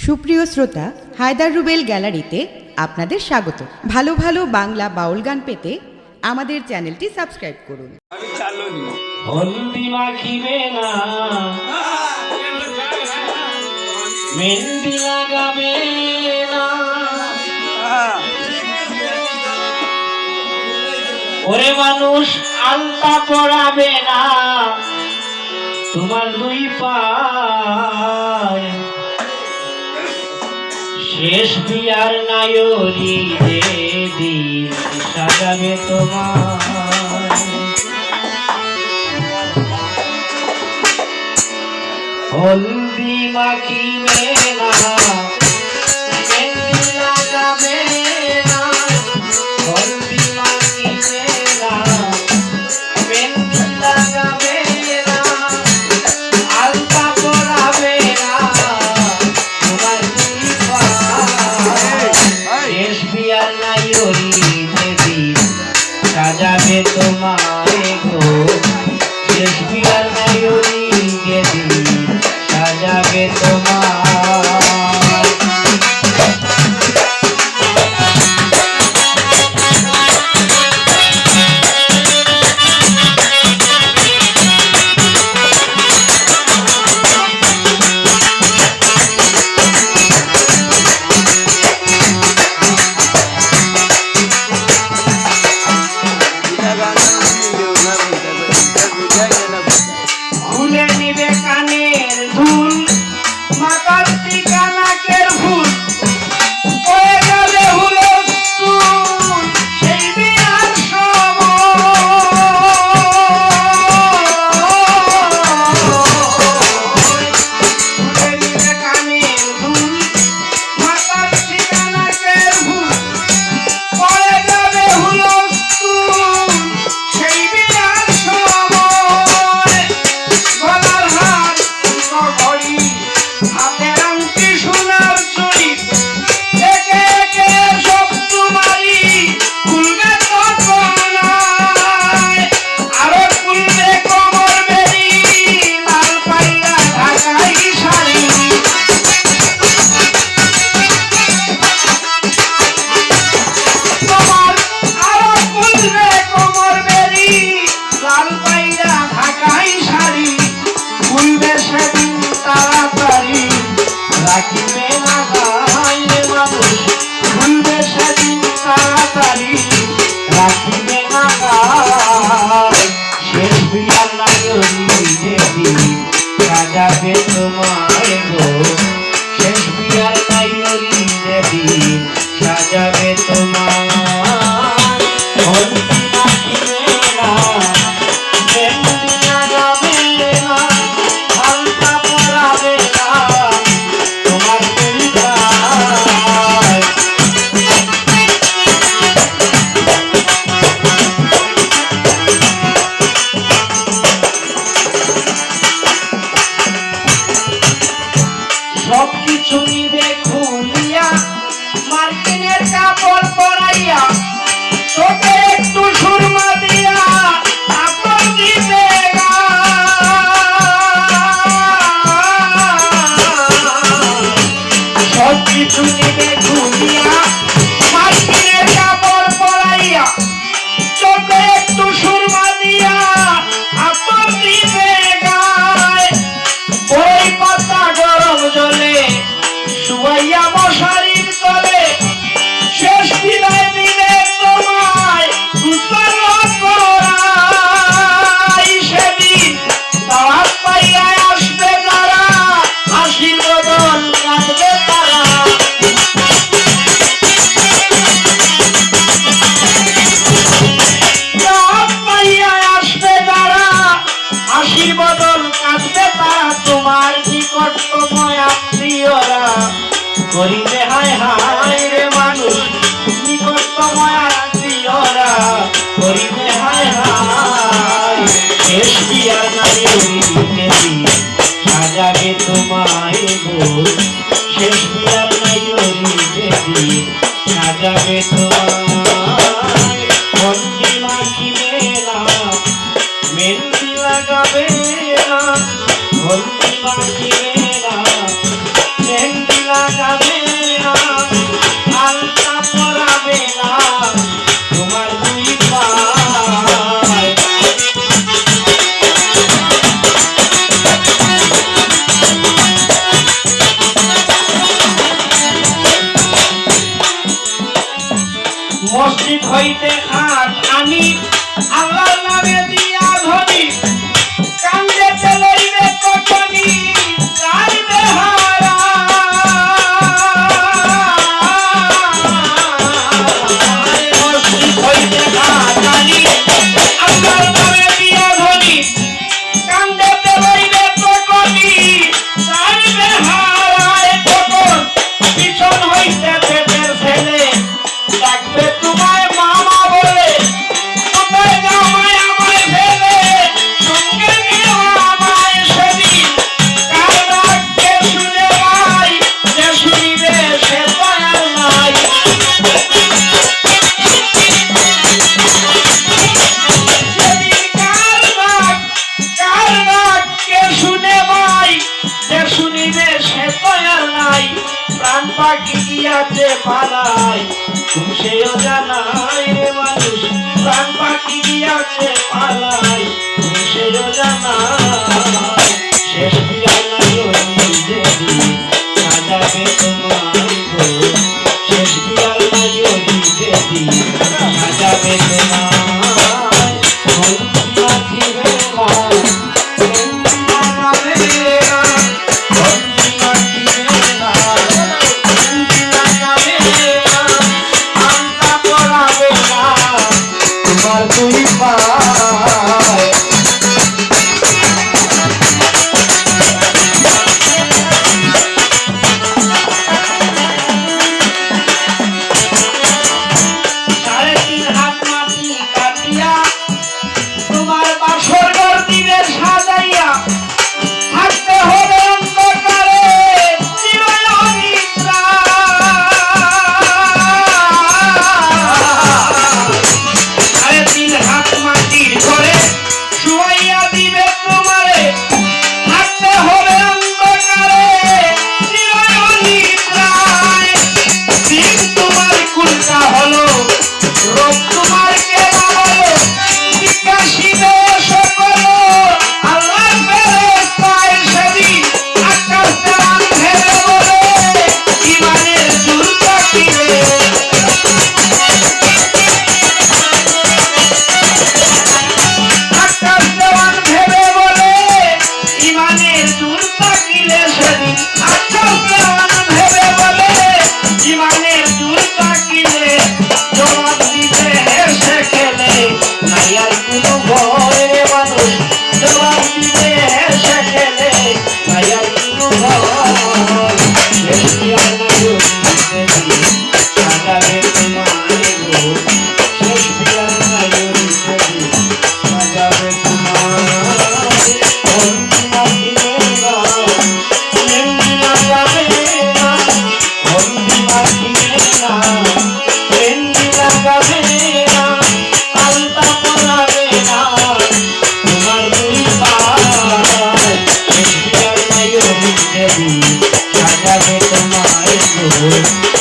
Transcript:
সুপ্রিয় শ্রোতা, হায়দার রুবেল গ্যালারিতে আপনাদের স্বাগত। ভালো ভালো বাংলা বাউল গান পেতে আমাদের চ্যানেলটি সাবস্ক্রাইব করুন। হলদি মাখিবে না, মেহেন্দি লাগাবে না, ওরে মানুষ আলতা পরাবে না তোমার দুই পায়। শেষ বিয়ার নায়রি দিন সাজাবে তোমার। হলদি মাখিবে না, মেহেন্দি লাগাবে না, হলদি মাখিবে না, মেহেন্দি লাগাবে না, আলতা পরাবে না তোমার দুই পায়। শেষ বিয়ার নায়রি দিন সাজাবে তোমায় গো, শেষ বিয়ার নায়রি দিন সাজাবে তোমার। খুলে নিবে কানের দুল, মাথার টিকা নাকের ফুল, হয়ে গেলে হুলস্থুল সেই বিয়ার সময়। খুলে নিবে কানের দুল, মাথার টিকা নাকের ফুল, হয়ে গেলে হুলস্থুল সেই বিয়ার সময়। গলার হার ঘড়ি, হাতের আংটি সোনার চুড়ি, একে একে সব তোমারই খুলবে তৎপরনায়। আরো খুলবে কোমর বেরি, লাল পাইয়া ঢাকাই শাড়ি। তোমার আরো খুলবে কোমর বেরি, লাল পাইয়া ঢাকাই শাড়ি। খুলবে সেদিন তাড়াতাড়ি, রাখিবে না গায়ে মানুষ, খুলবে সেদিন তাড়াতাড়ি, রাখিবে না গায়ে। শেষ বিয়ার নায়রি দিন সাজাবে তোমায় গো, শেষ বিয়ার নায়রি দিন সাজাবে তোমার। হলদি মাখিবে না, মেহেন্দি লাগাবে না, আলতা পরাবে না তোমার দুই পায়। সবকিছু নিবে খুলিয়া, মার্কিনের কাপড় পরাইয়া, চোখে একটু সুরমা দিয়া আপন দিবে গায়। সবকিছু নিবে খুলিয়া, মার্কিনের কাপড় পরাইয়া, চোখে একটু সুরমা দিয়া আপন দিবে গায়। বই পাতা গরম জলে শুয়াইয়া মশারির তলে, শেষ বিদায় দিবে তোমায় দুসর করাই। সেদিন দাওয়াত পাইয়া আসবে যারা, হাসির বদল কাঁদবে তারা। দাওয়াত পাইয়া আসবে যারা, হাসির বদল কাঁদবে তারা। তোমার নিকটতম আত্মীয়রা করিবে হায় হায় রে মানুষ, নিকটতম আত্মীয়রা করিবে হায় হায়। শেষ বিয়ার নায়রি দিন সাজাবে তোমায় গো, শেষ বিয়ার নায়রি দিন সাজাবে তোমায়। হলদি মাখিবে না, মেহেন্দি লাগাবে না, হলদি মাখিবে না, মেহেন্দি লাগাবে লাগাবে না আলতা পরাবে না তোমার দুই পায় মসজিদ হইতে খাট আনি আল্লাহর নামে দিয়া ধরি কান্দেতে লইবে কটনি চাইবে হারা মসজিদ হইতে খাট আনি আল্লাহর নামে দিয়া ধরি কান্দেতে লইবে কটনি চাইবে হারা কটন পিছন হইতে পেটের ছেলে ডাকবে তোমায় মামা বলে কোথায় জামাই আমায় ফেলে সঙ্গে নিও আমায় সেদিন কার ডাককে শুনে ভাই যে শুনিবে সে তো আর নাই সেদিন কার ডাককে শুনে ভাই যে শুনিবে সে তো আর নাই প্রাণ পাখি গিয়াছে পালায় সেও জানায় রে মানুষ প্রাণ পাখি গিয়াছে পালায় সেও জানায় শেষ বিয়ালায় যেদি সাজাবে তোমার গো শেষ বিয়ালায় যেদি সাজাবে তোমার তুই পায় সাড়ে 3 হাত মাটি কাটিয়া তোমার বাসর ঘর দিবে সাজাইয়া থাকতে হবে অন্ধকারে চিরনিদ্রা হাত মাটির ঘরে শুয়াইয়া দিবে তোমারে থাকতে হবে অন্ধকারে চিরনিদ্রায় দিন তোমার কুলটা হলো রোগ তোমার কেনা হলো বিকাশিবে সকল আল্লাহ ফেরেশতায় সেদিন আকাশ দেওয়ান ভেবে বলে ইমানের জোর থাকিলে ইমানের জোর থাকিলে সেদিন আকাশ দেওয়ান ভেবে বলে ইমানের জোর থাকিলে জবাব দিতে হেসে খেলে নাই আর কোনো ভয় রে মানুষ জবাব দিতে হেসে খেলে নাই আর কোনো ভয় শেষ বিয়ালায় সাজাবে তোমার গো শেষ বিয়ালায় সাজাবে তোমার সাজাবে তোমার